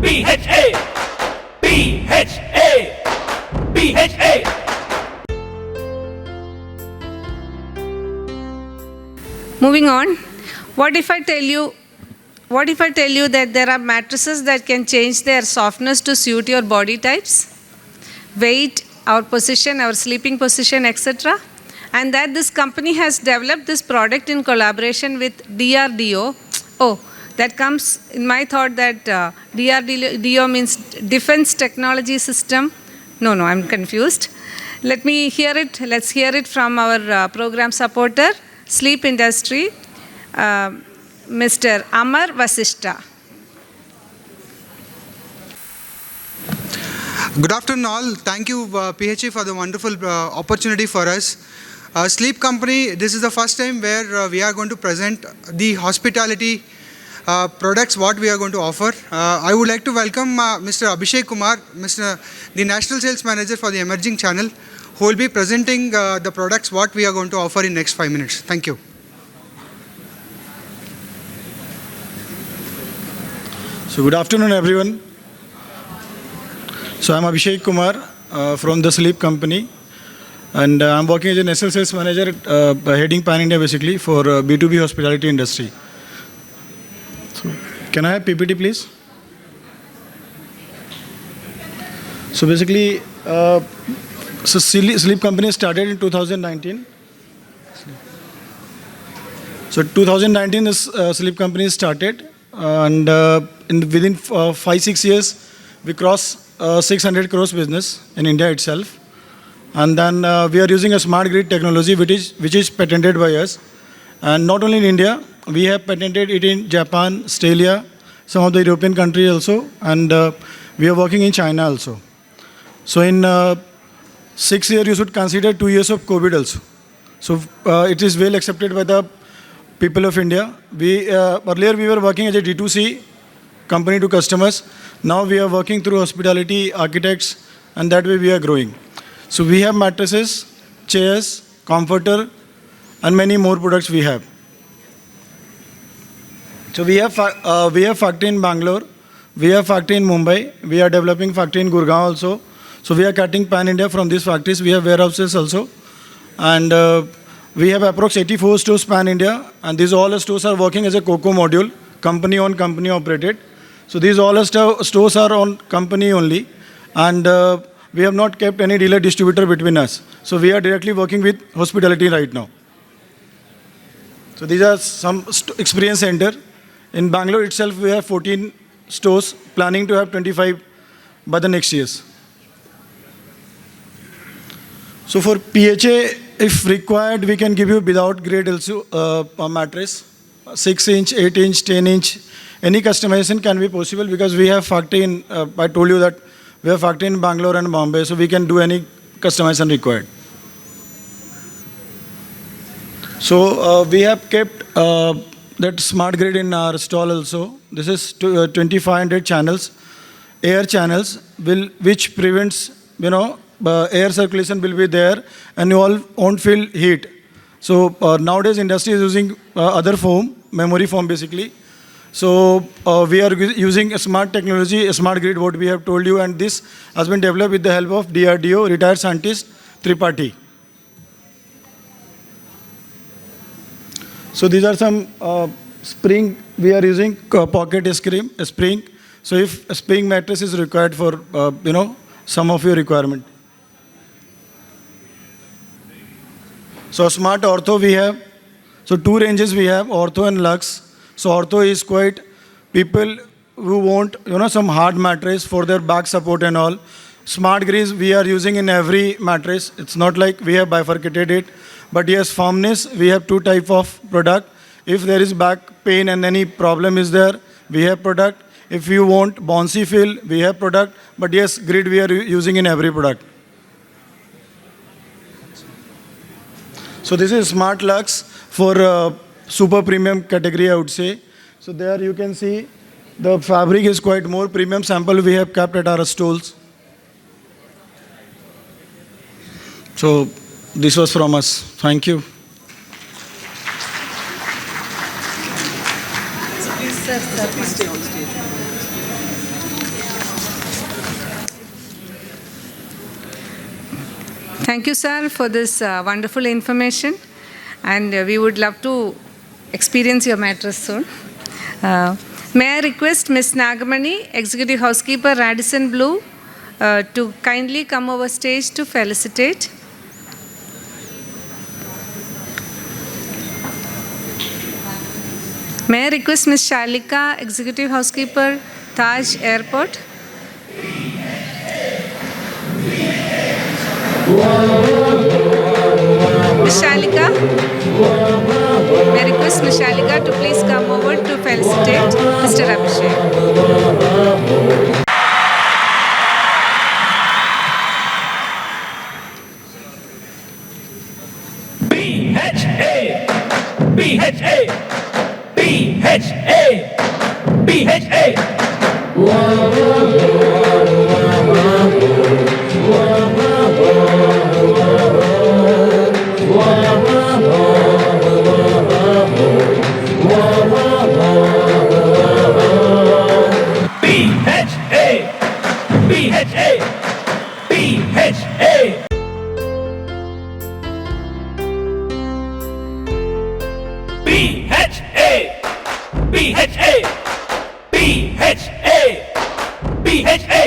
BHA, BHA, BHA. Moving on, what if I tell you that there are mattresses that can change their softness to suit your body types, weight, our position, our sleeping position, etc. And that this company has developed this product in collaboration with DRDO. Oh, that comes in my thought that DRDO means Defense Technology System. No, I'm confused. Let's hear it from our program supporter, Sleep Industry, Mr. Amar Vasishta. Good afternoon all. Thank you PHA for the wonderful opportunity for us. Sleep Company, this is the first time where we are going to present the hospitality products what we are going to offer. I would like to welcome Mr. Abhishek Kumar, the National Sales Manager for the Emerging Channel, who will be presenting the products what we are going to offer in next 5 minutes. Thank you. So good afternoon everyone. So I'm Abhishek Kumar from the Sleep Company, and I'm working as a National Sales Manager heading Pan India basically for B2B hospitality industry. So can I have PPT please? So basically Sleep Company started in 2019. So 2019 this Sleep Company started, and within 5-6 years we crossed 600 crores business in India itself. And then we are using a smart grid technology which is patented by us. And not only in India, we have patented it in Japan, Australia, some of the European countries also, and we are working in China also. So in 6 years, you should consider 2 years of COVID also. So it is well accepted by the people of India. Earlier we were working as a D2C company to customers. Now we are working through hospitality architects, and that way we are growing. So we have mattresses, chairs, comforter, and many more products we have. So we have factory in Bangalore, we have factory in Mumbai, we are developing factory in Gurgaon also. So we are cutting Pan India from these factories. We have warehouses also, and we have approx 84 stores Pan India, and these all stores are working as a COCO module, company owned, company operated. So these all stores are on company only, and we have not kept any dealer distributor between us. So we are directly working with hospitality right now. So these are some experience center. In Bangalore itself, we have 14 stores, planning to have 25 by the next years. So for PHA, if required, we can give you without grade also a mattress, 6-inch, 8-inch, 10-inch. Any customization can be possible because we have factory in, I told you that we have factory in Bangalore and Bombay, so we can do any customization required. So we have kept that smart grid in our stall also. This is 2500 channels, air channels, which prevents, air circulation will be there, and you all won't feel heat. So nowadays industry is using other foam, memory foam basically. So we are using a smart technology, a smart grid, what we have told you, and this has been developed with the help of DRDO, retired scientist, Tripathi. So these are some spring we are using, pocket spring. So if a spring mattress is required for, some of your requirement. So smart ortho we have. So 2 ranges we have, ortho and luxe. So ortho is quite people who want, some hard mattress for their back support and all. Smart grids we are using in every mattress. It's not like we have bifurcated it. But yes, firmness, we have 2 types of product. If there is back pain and any problem is there, we have product. If you want bouncy feel, we have product. But yes, grid we are using in every product. So this is Smart Luxe for super premium category, I would say. So there you can see the fabric is quite more premium sample we have kept at our stalls. So this was from us. Thank you. Please stay on stage. Thank you, sir, for this wonderful information. And we would love to experience your mattress soon. May I request Ms. Nagamani, Executive Housekeeper, Radisson Blue, to kindly come over stage to felicitate. May I request Ms. Shalika, Executive Housekeeper, Taj Airport. Ms. Shalika, may I request Ms. Shalika to please come over to felicitate Mr. Abhishek. BHA, BHA, BHA, BHA. BHA, BHA, BHA. BHA, BHA, BHA, BHA.